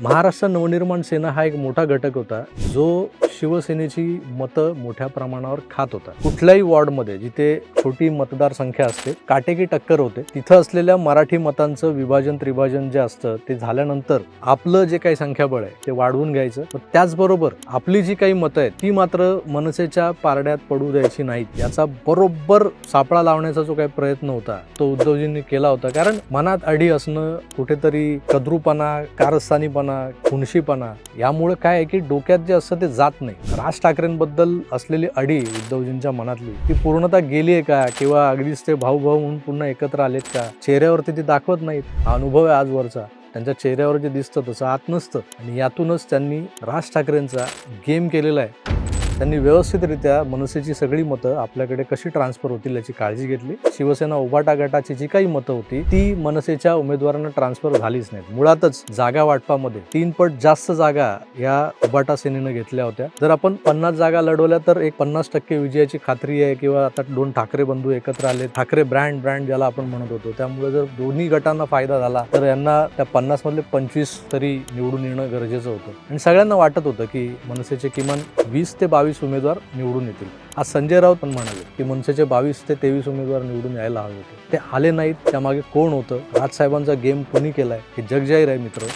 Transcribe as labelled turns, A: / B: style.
A: महाराष्ट्र नवनिर्माण सेना हा एक मोठा घटक होता जो शिवसेनेची मतं मोठ्या प्रमाणावर खात होता। कुठल्याही वॉर्डमध्ये जिथे छोटी मतदार संख्या असते काटेकी टक्कर होते, तिथं असलेल्या मराठी मतांचं विभाजन त्रिभाजन जे असतं ते झाल्यानंतर आपलं जे काही संख्याबळ आहे ते वाढवून घ्यायचं, त्याचबरोबर आपली जी काही मतं आहेत ती मात्र मनसेच्या पारड्यात पडू द्यायची नाहीत। याचा बरोबर सापळा लावण्याचा जो काही प्रयत्न होता तो उद्धवजींनी केला होता। कारण मनात अडी असणं, कुठेतरी कद्रूपणा, कारस्थानीपणा, खुनशीपणा यामुळे काय आहे की डोक्यात जे असतं ते जात नाही। राज ठाकरेंबद्दल असलेली अडी उद्धवजींच्या मनातली ती पूर्णतः गेली आहे का, किंवा अगदीच ते भाऊ भाऊ म्हणून पुन्हा एकत्र आलेत का, चेहऱ्यावरती ते दाखवत नाहीत। हा अनुभव आहे आजवरचा, त्यांच्या चेहऱ्यावर जे दिसतं तसं आत नसतं आणि यातूनच त्यांनी राज ठाकरेंचा गेम केलेला आहे। त्यांनी व्यवस्थितरित्या मनसेची सगळी मतं आपल्याकडे कशी ट्रान्सफर होतील याची काळजी घेतली। शिवसेना उभाटा गटाची जी काही मतं होती ती मनसेच्या उमेदवारांना ट्रान्सफर झालीच नाहीत। मुळातच जागा वाटपामध्ये 3 पट जास्त जागा या उभाटा सेनेनं घेतल्या होत्या। जर आपण 50 जागा लढवल्या तर एक 50% विजयाची खात्री आहे, किंवा आता 2 ठाकरे बंधू एकत्र आले, ठाकरे ब्रँड ज्याला आपण म्हणत होतो, त्यामुळे जर दोन्ही गटांना फायदा झाला तर यांना त्या 50 मधले 25 तरी निवडून येणं गरजेचं होतं। आणि सगळ्यांना वाटत होतं की मनसेचे किमान 20 ते 22 उमेदवार निवडून येतील। आज संजय राऊत पण म्हणाले की मनसेचे 22 ते 23 उमेदवार निवडून यायला हवे होते, ते आले नाहीत। त्यामागे कोण होतं, राजसाहेबांचा गेम कोणी केलाय हे जगजाहीर आहे मित्र।